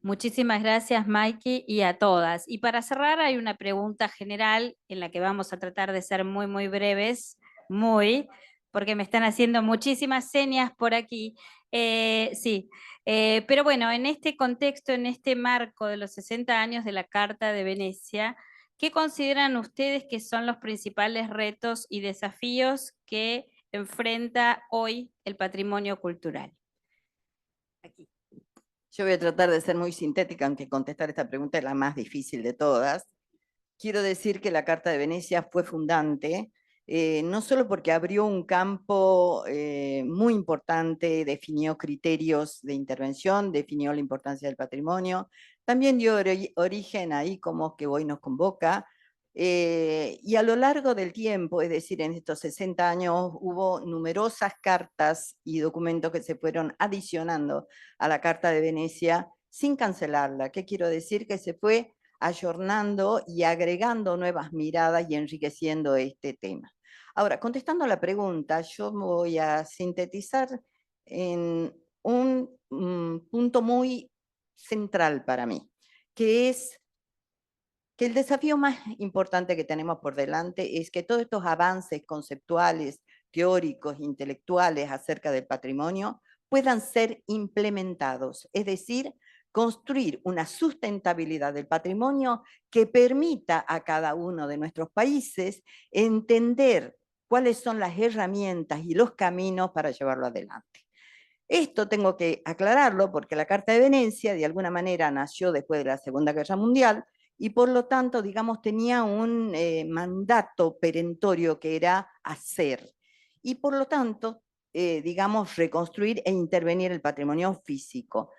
Muchísimas gracias, Maiki, y a todas. Y para cerrar, hay una pregunta general en la que vamos a tratar de ser muy, muy breves, porque me están haciendo muchísimas señas por aquí. Sí, pero bueno, en este contexto, en este marco de los 60 años de la Carta de Venecia, ¿qué consideran ustedes que son los principales retos y desafíos que enfrenta hoy el patrimonio cultural? Aquí. Yo voy a tratar de ser muy sintética, aunque contestar esta pregunta es la más difícil de todas. Quiero decir que la Carta de Venecia fue fundante, no solo porque abrió un campo muy importante, definió criterios de intervención, definió la importancia del patrimonio, también dio origen ahí como que hoy nos convoca, y a lo largo del tiempo, es decir, en estos 60 años, hubo numerosas cartas y documentos que se fueron adicionando a la Carta de Venecia sin cancelarla. ¿Qué quiero decir? Que se fue ayornando y agregando nuevas miradas y enriqueciendo este tema. Ahora, contestando a la pregunta, yo me voy a sintetizar en un punto muy central para mí, que es que el desafío más importante que tenemos por delante es que todos estos avances conceptuales, teóricos, intelectuales acerca del patrimonio puedan ser implementados, es decir, construir una sustentabilidad del patrimonio que permita a cada uno de nuestros países entender cuáles son las herramientas y los caminos para llevarlo adelante. Esto tengo que aclararlo porque la Carta de Venecia de alguna manera nació después de la Segunda Guerra Mundial y por lo tanto, digamos, tenía un mandato perentorio que era hacer. Y por lo tanto, digamos, reconstruir e intervenir el patrimonio físico.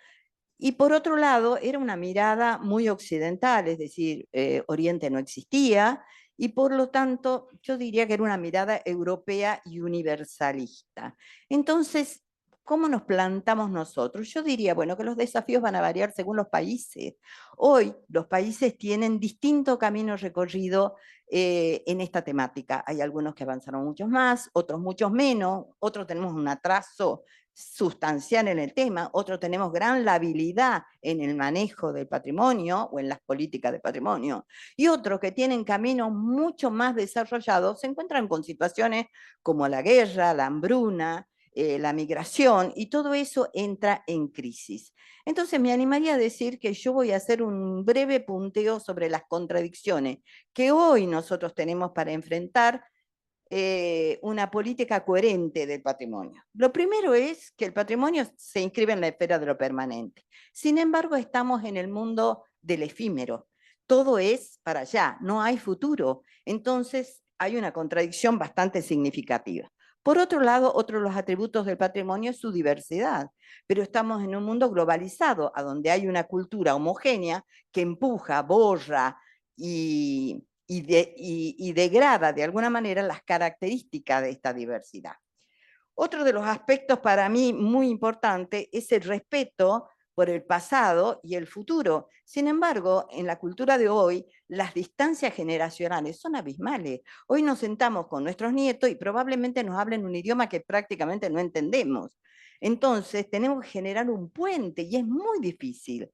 Y por otro lado, era una mirada muy occidental, es decir, Oriente no existía, y por lo tanto, yo diría que era una mirada europea y universalista. Entonces, ¿cómo nos plantamos nosotros? Yo diría, bueno, que los desafíos van a variar según los países. Hoy los países tienen distinto camino recorrido en esta temática. Hay algunos que avanzaron mucho más, otros muchos menos, otros tenemos un atraso sustancial en el tema, otros tenemos gran labilidad en el manejo del patrimonio o en las políticas de patrimonio, y otros que tienen caminos mucho más desarrollados se encuentran con situaciones como la guerra, la hambruna, la migración, y todo eso entra en crisis. Entonces me animaría a decir que yo voy a hacer un breve punteo sobre las contradicciones que hoy nosotros tenemos para enfrentar una política coherente del patrimonio. Lo primero es que el patrimonio se inscribe en la esfera de lo permanente. Sin embargo, estamos en el mundo del efímero. Todo es para allá, no hay futuro. Entonces, hay una contradicción bastante significativa. Por otro lado, otro de los atributos del patrimonio es su diversidad, pero estamos en un mundo globalizado, a donde hay una cultura homogénea que empuja, borra y degrada de alguna manera las características de esta diversidad. Otro de los aspectos para mí muy importante es el respeto por el pasado y el futuro. Sin embargo, en la cultura de hoy, las distancias generacionales son abismales. Hoy nos sentamos con nuestros nietos y probablemente nos hablen un idioma que prácticamente no entendemos. Entonces, tenemos que generar un puente y es muy difícil.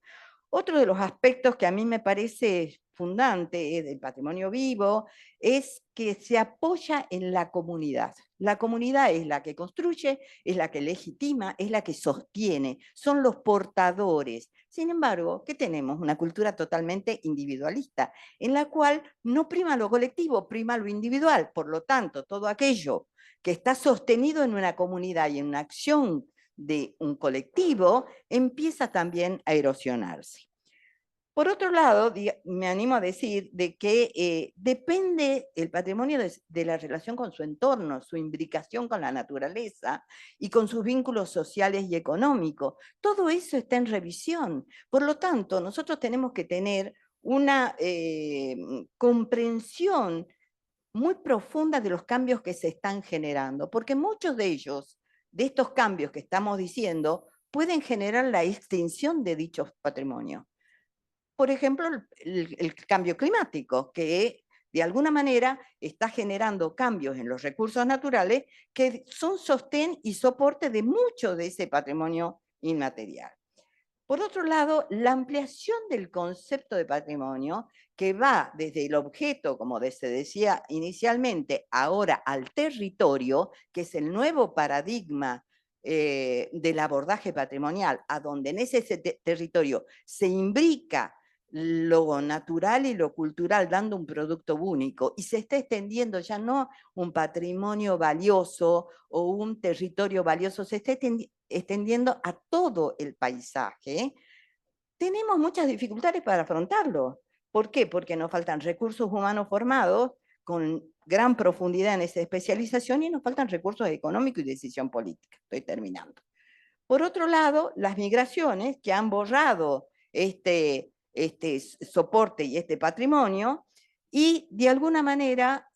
Otro de los aspectos que a mí me parece fundante del patrimonio vivo es que se apoya en la comunidad. La comunidad es la que construye, es la que legitima, es la que sostiene, son los portadores. Sin embargo, ¿qué tenemos? Una cultura totalmente individualista, en la cual no prima lo colectivo, prima lo individual. Por lo tanto, todo aquello que está sostenido en una comunidad y en una acción de un colectivo, empieza también a erosionarse. Por otro lado, me animo a decir de que depende el patrimonio de la relación con su entorno, su imbricación con la naturaleza y con sus vínculos sociales y económicos. Todo eso está en revisión. Por lo tanto, nosotros tenemos que tener una comprensión muy profunda de los cambios que se están generando, porque muchos de ellos, de estos cambios que estamos diciendo, pueden generar la extinción de dichos patrimonios. Por ejemplo, el cambio climático, que de alguna manera está generando cambios en los recursos naturales que son sostén y soporte de mucho de ese patrimonio inmaterial. Por otro lado, la ampliación del concepto de patrimonio, que va desde el objeto, como se decía inicialmente, ahora al territorio, que es el nuevo paradigma del abordaje patrimonial, a donde en ese territorio se imbrica lo natural y lo cultural, dando un producto único, y se está extendiendo ya no un patrimonio valioso o un territorio valioso, se está extendiendo a todo el paisaje. Tenemos muchas dificultades para afrontarlo. ¿Por qué? Porque nos faltan recursos humanos formados con gran profundidad en esa especialización y nos faltan recursos económicos y decisión política. Estoy terminando. Por otro lado, las migraciones que han borrado este soporte y este patrimonio, y de alguna manera,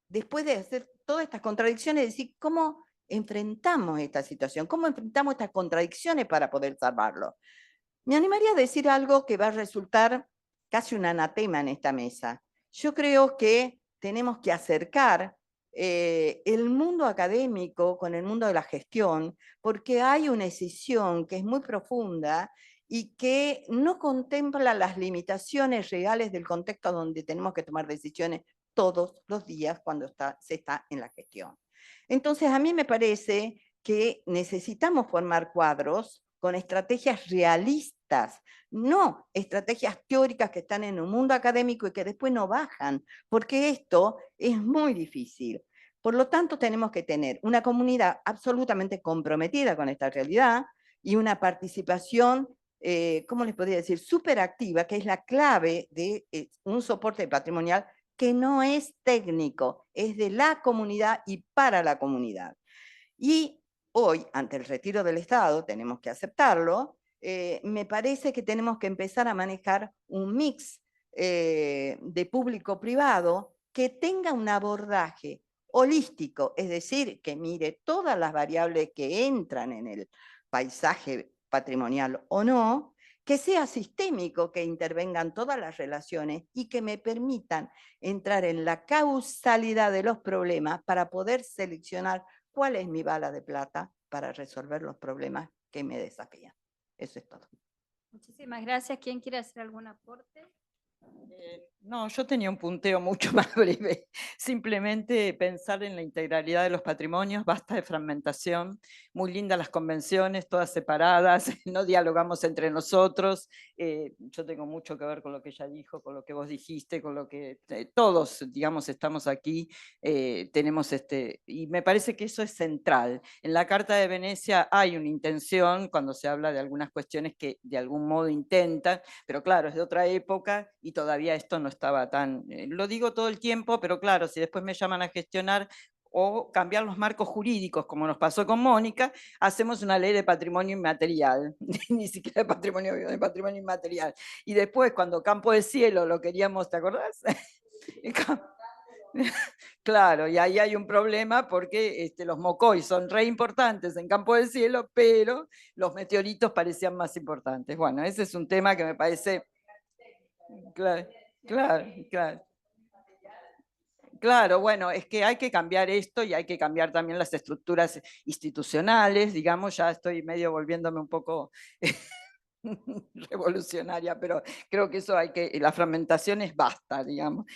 después de hacer todas estas contradicciones, decir cómo enfrentamos esta situación, cómo enfrentamos estas contradicciones para poder salvarlo. Me animaría a decir algo que va a resultar casi un anatema en esta mesa. Yo creo que tenemos que acercar el mundo académico con el mundo de la gestión, porque hay una escisión que es muy profunda y que no contempla las limitaciones reales del contexto donde tenemos que tomar decisiones todos los días cuando se está en la gestión. Entonces, a mí me parece que necesitamos formar cuadros con estrategias realistas, no estrategias teóricas que están en un mundo académico y que después no bajan, porque esto es muy difícil. Por lo tanto, tenemos que tener una comunidad absolutamente comprometida con esta realidad y una participación, ¿cómo les podría decir?, súper activa, que es la clave de un soporte patrimonial que no es técnico, es de la comunidad y para la comunidad. Y hoy, ante el retiro del Estado, tenemos que aceptarlo, me parece que tenemos que empezar a manejar un mix de público-privado que tenga un abordaje holístico, es decir, que mire todas las variables que entran en el paisaje patrimonial o no, que sea sistémico, que intervengan todas las relaciones y que me permitan entrar en la causalidad de los problemas para poder seleccionar cuál es mi bala de plata, para resolver los problemas que me desafían. Eso es todo. Muchísimas gracias. ¿Quién quiere hacer algún aporte? No, yo tenía un punteo mucho más breve. Simplemente pensar en la integralidad de los patrimonios, basta de fragmentación, muy lindas las convenciones, todas separadas, no dialogamos entre nosotros. Yo tengo mucho que ver con lo que ella dijo, con lo que vos dijiste, con lo que todos, digamos, estamos aquí, tenemos y me parece que eso es central. En la Carta de Venecia hay una intención, cuando se habla de algunas cuestiones que de algún modo intentan, pero claro, es de otra época y todavía esto no estaba tan, lo digo todo el tiempo, pero claro, si después me llaman a gestionar o cambiar los marcos jurídicos, como nos pasó con Mónica, hacemos una ley de patrimonio inmaterial, ni siquiera de patrimonio vivo, de patrimonio inmaterial. Y después, cuando Campo de Cielo lo queríamos, ¿te acordás? Claro, y ahí hay un problema porque los mocois son re importantes en Campo del Cielo, pero los meteoritos parecían más importantes. Bueno, ese es un tema que me parece... Claro, claro, claro. Claro, bueno, es que hay que cambiar esto y hay que cambiar también las estructuras institucionales, digamos, ya estoy medio volviéndome un poco revolucionaria, pero creo que eso hay que, la fragmentación es basta, digamos.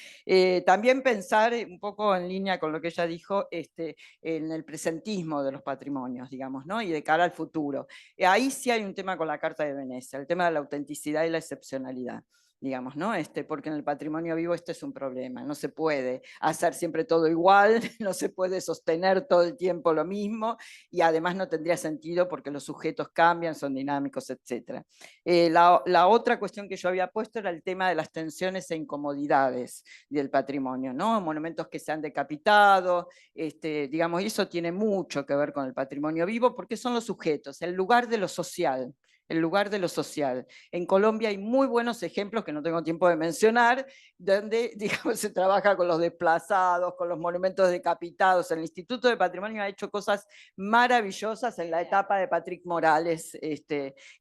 También pensar un poco en línea con lo que ella dijo, en el presentismo de los patrimonios, digamos, ¿no? Y de cara al futuro. Ahí sí hay un tema con la Carta de Venecia, el tema de la autenticidad y la excepcionalidad, digamos, ¿no? Porque en el patrimonio vivo este es un problema, no se puede hacer siempre todo igual, no se puede sostener todo el tiempo lo mismo, y además no tendría sentido porque los sujetos cambian, son dinámicos, etc. La otra cuestión que yo había puesto era el tema de las tensiones e incomodidades del patrimonio, ¿no? Monumentos que se han decapitado, digamos, y eso tiene mucho que ver con el patrimonio vivo porque son los sujetos, el lugar de lo social. El lugar de lo social. En Colombia hay muy buenos ejemplos que no tengo tiempo de mencionar, donde digamos, se trabaja con los desplazados, con los monumentos decapitados. El Instituto de Patrimonio ha hecho cosas maravillosas en la etapa de Patrick Morales,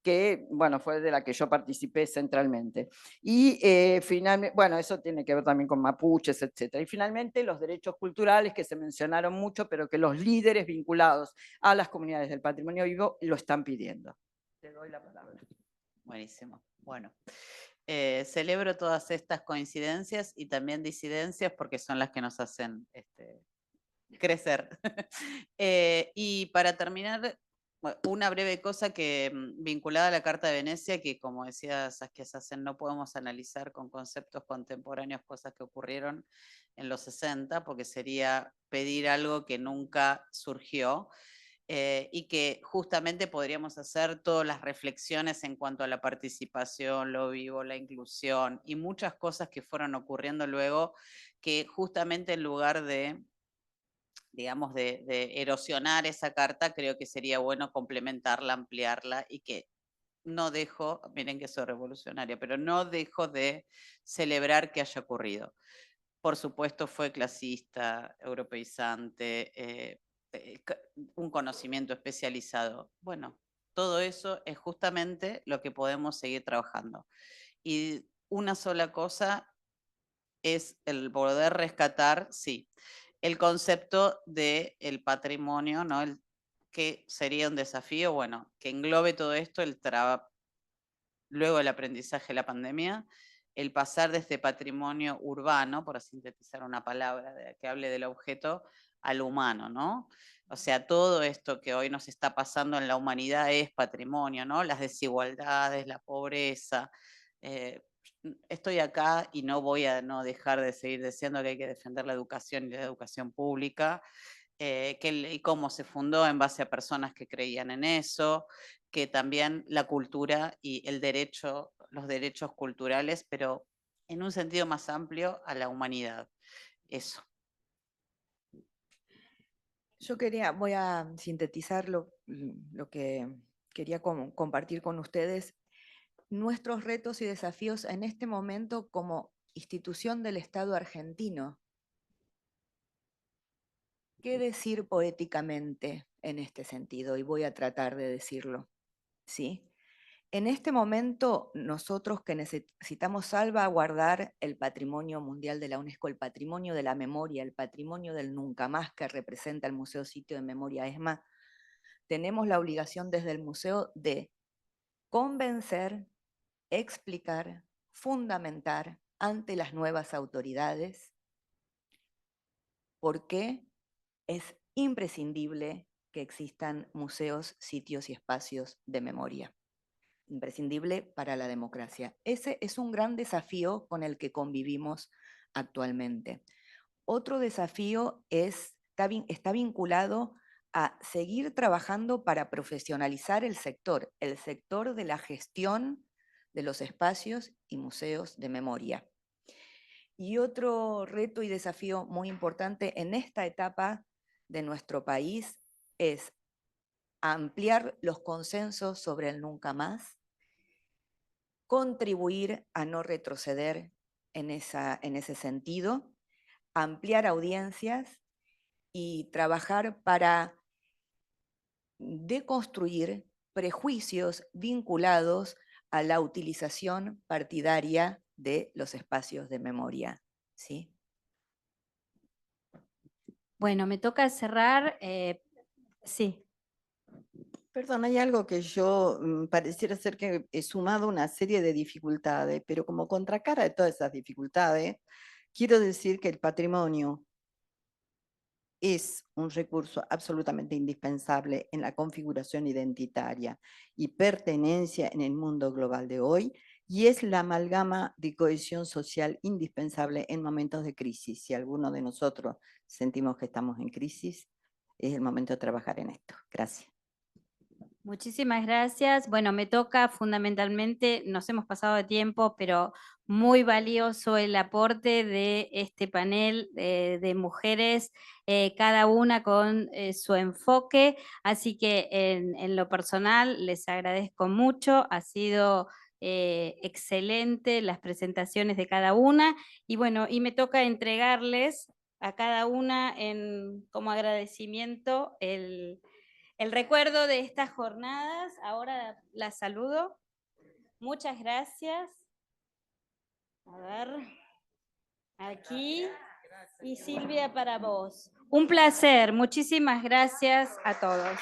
que bueno, fue de la que yo participé centralmente. Y finalmente, bueno, eso tiene que ver también con mapuches, etc. Y finalmente los derechos culturales que se mencionaron mucho, pero que los líderes vinculados a las comunidades del patrimonio vivo lo están pidiendo. Te doy la palabra. Buenísimo. Bueno, celebro todas estas coincidencias y también disidencias porque son las que nos hacen crecer. Y para terminar, una breve cosa que vinculada a la Carta de Venecia, que como decía Saskia Sassen, no podemos analizar con conceptos contemporáneos cosas que ocurrieron en los 60, porque sería pedir algo que nunca surgió. Y que justamente podríamos hacer todas las reflexiones en cuanto a la participación, lo vivo, la inclusión y muchas cosas que fueron ocurriendo luego que justamente en lugar de, digamos, de erosionar esa carta, creo que sería bueno complementarla, ampliarla y que no dejo, miren que soy revolucionaria, pero no dejo de celebrar que haya ocurrido. Por supuesto fue clasista, europeizante, un conocimiento especializado. Bueno, todo eso es justamente lo que podemos seguir trabajando. Y una sola cosa es el poder rescatar, sí, el concepto del patrimonio, ¿no? Que sería un desafío, bueno, que englobe todo esto, luego del aprendizaje de la pandemia, el pasar de este patrimonio urbano, por sintetizar una palabra que hable del objeto, al humano, ¿no? O sea, todo esto que hoy nos está pasando en la humanidad es patrimonio, ¿no? Las desigualdades, la pobreza. Estoy acá y no voy a no dejar de seguir diciendo que hay que defender la educación y la educación pública, y cómo se fundó en base a personas que creían en eso, que también la cultura y el derecho, los derechos culturales, pero en un sentido más amplio a la humanidad. Eso. Yo voy a sintetizar lo que quería compartir con ustedes. Nuestros retos y desafíos en este momento como institución del Estado argentino. ¿Qué decir poéticamente en este sentido? Y voy a tratar de decirlo, ¿sí? En este momento, nosotros que necesitamos salvaguardar el patrimonio mundial de la UNESCO, el patrimonio de la memoria, el patrimonio del nunca más que representa el Museo Sitio de Memoria ESMA, tenemos la obligación desde el museo de convencer, explicar, fundamentar ante las nuevas autoridades por qué es imprescindible que existan museos, sitios y espacios de memoria. Imprescindible para la democracia. Ese es un gran desafío con el que convivimos actualmente. Otro desafío está vinculado a seguir trabajando para profesionalizar el sector de la gestión de los espacios y museos de memoria. Y otro reto y desafío muy importante en esta etapa de nuestro país es ampliar los consensos sobre el nunca más, contribuir a no retroceder en ese sentido, ampliar audiencias y trabajar para deconstruir prejuicios vinculados a la utilización partidaria de los espacios de memoria. ¿Sí? Bueno, me toca cerrar. Sí. Perdón, hay algo que yo pareciera ser que he sumado una serie de dificultades, pero como contracara de todas esas dificultades, quiero decir que el patrimonio es un recurso absolutamente indispensable en la configuración identitaria y pertenencia en el mundo global de hoy, y es la amalgama de cohesión social indispensable en momentos de crisis. Si alguno de nosotros sentimos que estamos en crisis, es el momento de trabajar en esto. Gracias. Muchísimas gracias. Bueno, me toca fundamentalmente, nos hemos pasado de tiempo, pero muy valioso el aporte de este panel de mujeres, cada una con su enfoque. Así que en lo personal les agradezco mucho. Ha sido excelente las presentaciones de cada una. Y bueno, y me toca entregarles a cada una como agradecimiento el recuerdo de estas jornadas. Ahora las saludo. Muchas gracias. A ver, aquí. Y Silvia, para vos. Un placer. Muchísimas gracias a todos.